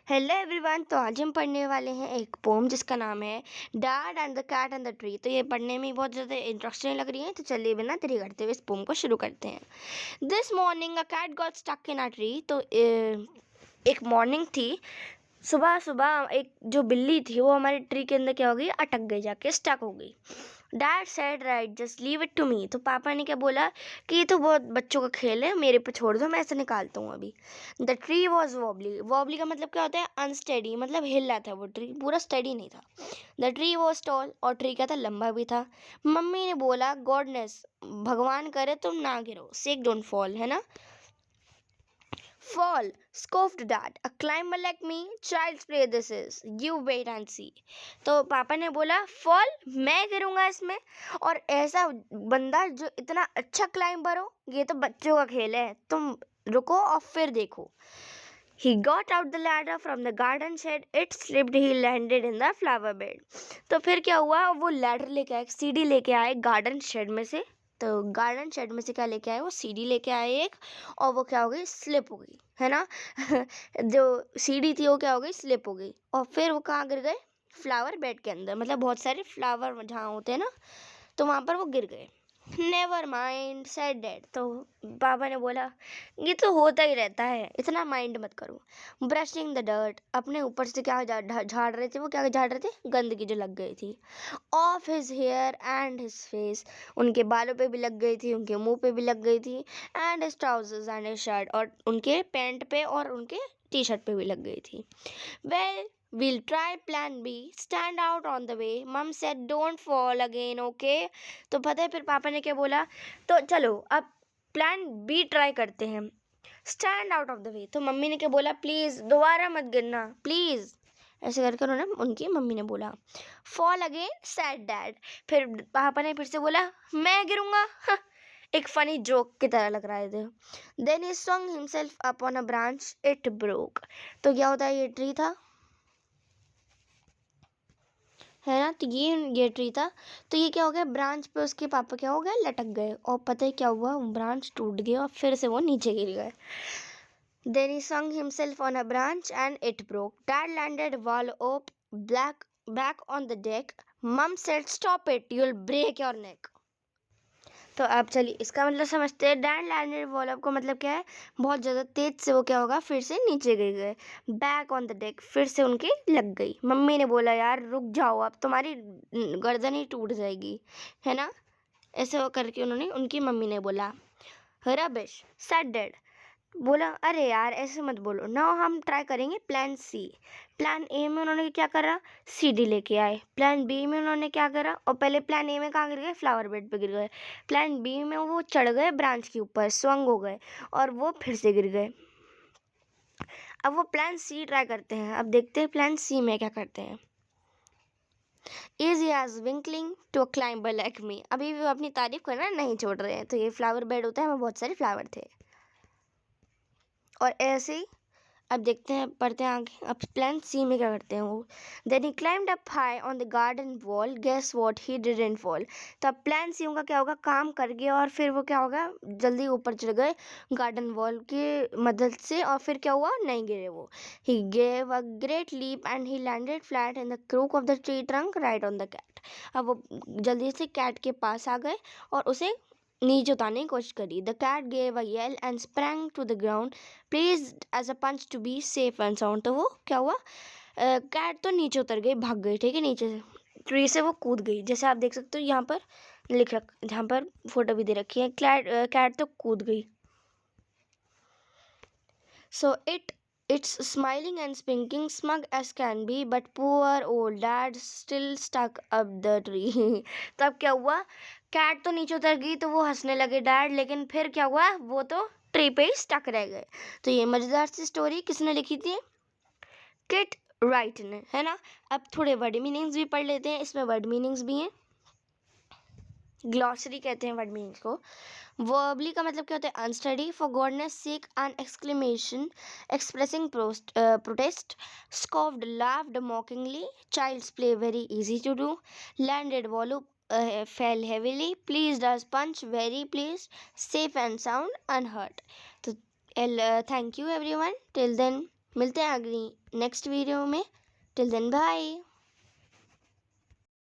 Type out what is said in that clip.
Hello everyone. तो आज हम पढ़ने वाले हैं एक पोम जिसका नाम है dad and the cat and the tree. तो ये पढ़ने में बहुत ज़्यादा इंटरेस्टिंग लग रही है, तो चलिए बिना देरी करते हुए इस पोम को शुरू करते हैं। This morning a cat got stuck in a tree. तो एक मॉर्निंग थी, सुबह सुबह एक जो बिल्ली थी वो हमारे ट्री के अंदर क्या हो गई, अटक गई, जाके स्टक हो गई। Dad said right just leave it to me. तो पापा ने क्या बोला कि ये तो बहुत बच्चों का खेल है, मेरे पे छोड़ दो, मैं ऐसे निकालता हूँ अभी। The tree was wobbly. Wobbly का मतलब क्या होता है, अनस्टेडी, मतलब हिल रहा था वो ट्री, पूरा स्टेडी नहीं था। द ट्री वॉज टॉल, और ट्री क्या था, लंबा भी था। मम्मी ने बोला गॉडनेस, भगवान करे तुम ना गिरो, सेक डोंट फॉल, है ना। Fall, scoffed Dad. A climber like me, child's play this is. You wait and see. तो पापा ने बोला फॉल, मैं गिरूंगा इसमें, और ऐसा बंदा जो इतना अच्छा क्लाइंबर हो, ये तो बच्चों का खेल है, तुम रुको और फिर देखो। He got out the ladder from the garden shed. It slipped. He landed in the flower bed. तो फिर क्या हुआ, वो लैडर लेके आए, सीढ़ी लेके आए गार्डन शेड में से। तो गार्डन शेड में से क्या लेके आए, वो सीढ़ी लेके आए एक, और वो क्या हो गई, स्लिप हो गई, है ना। जो सीढ़ी थी वो क्या हो गई, स्लिप हो गई, और फिर वो कहाँ गिर गए, फ्लावर बेड के अंदर, मतलब बहुत सारे फ्लावर जहाँ होते हैं ना, तो वहाँ पर वो गिर गए। Never mind said dad. तो पापा ने बोला ये तो होता ही रहता है, इतना माइंड मत करो। ब्रशिंग द डर्ट, अपने ऊपर से क्या झाड़ रहे थे, वो क्या झाड़ रहे थे, गंदगी जो लग गई थी। Of his hair and his face, उनके बालों पे भी लग गई थी, उनके मुंह पे भी लग गई थी। And his trousers and his shirt, और उनके पैंट पे और उनके टी शर्ट पे भी लग गई थी। Well, we'll try plan B. Stand out on the way. Mom said don't fall again, okay? तो पता है फिर पापा ने क्या बोला, तो चलो अब प्लान बी ट्राई करते हैं, stand out of the way. तो मम्मी ने क्या बोला, प्लीज़ दोबारा मत गिरना प्लीज़, ऐसे करके उन्होंने, उनकी मम्मी ने बोला। Fall again sad dad. फिर पापा ने फिर से बोला मैं गिरूंगा। एक फनी जोक की तरह लग रहा है थे। Then he swung himself up on a branch. It broke. तो क्या होता है, ये ट्री था, है ना, तो ये ट्री था, तो ये क्या हो गया, ब्रांच पे उसके पापा क्या हो गया, लटक गए, और पता है क्या हुआ, ब्रांच टूट गया और फिर से वो नीचे गिर गए। Then he swung himself on a branch and it broke. Dad landed wall up back on the deck. Mom said stop it, you'll break your neck. तो अब चलिए इसका मतलब समझते हैं। डैड लैंडेड वॉल अप का मतलब क्या है, बहुत ज़्यादा तेज से वो क्या होगा, फिर से नीचे गिर गए। बैक ऑन द डेक, फिर से उनकी लग गई। मम्मी ने बोला यार रुक जाओ, अब तुम्हारी गर्दन ही टूट जाएगी, है ना। ऐसे वो करके उन्होंने, उनकी मम्मी ने बोला। रबिश सेड डैड, बोला अरे यार ऐसे मत बोलो ना, हम ट्राई करेंगे प्लान सी। प्लान ए में उन्होंने क्या करा, सीडी लेके आए। प्लान बी में उन्होंने क्या करा, और पहले प्लान ए में कहाँ गिर गए, फ्लावर बेड पे गिर गए। प्लान बी में वो चढ़ गए ब्रांच के ऊपर, स्वंग हो गए, और वो फिर से गिर गए। अब वो प्लान सी ट्राई करते हैं, अब देखते हैं प्लान सी में क्या करते हैं। Easy as winkling to a climber like me. अभी भी वो अपनी तारीफ करना नहीं छोड़ रहे हैं। तो ये फ्लावर बेड होता है, वहाँ बहुत सारे फ्लावर थे, और ऐसे ही अब देखते हैं, पढ़ते हैं आगे। अब प्लान सी में क्या करते हैं वो। Then he climbed up high on the garden wall, guess what, he didn't fall. तो अब प्लान सी उनका क्या होगा, काम कर गया, और फिर वो क्या होगा, जल्दी ऊपर चढ़ गए गार्डन वॉल की मदद से, और फिर क्या हुआ, नहीं गिरे वो। He gave a great leap and he landed flat in the crook of the tree trunk right on the cat. अब वो जल्दी से कैट के पास आ गए और उसे नीचे उतारने की कोशिश करी। The cat gave a yell and sprang to the ground, pleased as a punch to be safe and sound. तो वो क्या हुआ, कैट तो नीचे उतर गई, भाग गई, ठीक है, नीचे से ट्री से वो कूद गई। जैसे आप देख सकते हो यहाँ पर लिख रख, जहाँ पर फोटो भी दे रखी है, कैट तो कूद गई। So it's smiling and spinking, smug as can be, but poor old dad still stuck up the tree. तब क्या हुआ, कैट तो नीचे उतर गई, तो वो हंसने लगे डैड, लेकिन फिर क्या हुआ, वो तो ट्री पे ही स्टक रह गए। तो ये मज़ेदार सी स्टोरी किसने लिखी थी, किट राइट ने, है ना। अब थोड़े वर्ड मीनिंग्स भी पढ़ लेते हैं, इसमें वर्ड मीनिंग्स भी हैं, ग्लॉसरी कहते हैं वर्ड मीनिंग्स को। वर्बली का मतलब क्या होता है, unsteady, for goodness sake an exclamation, expressing protest, scoffed laughed mockingly, child's play very easy to do, landed value fell heavily, pleased as punch, very pleased, safe and sound, unhurt. तो thank you everyone, till then मिलते हैं अगली next video में। Till then bye.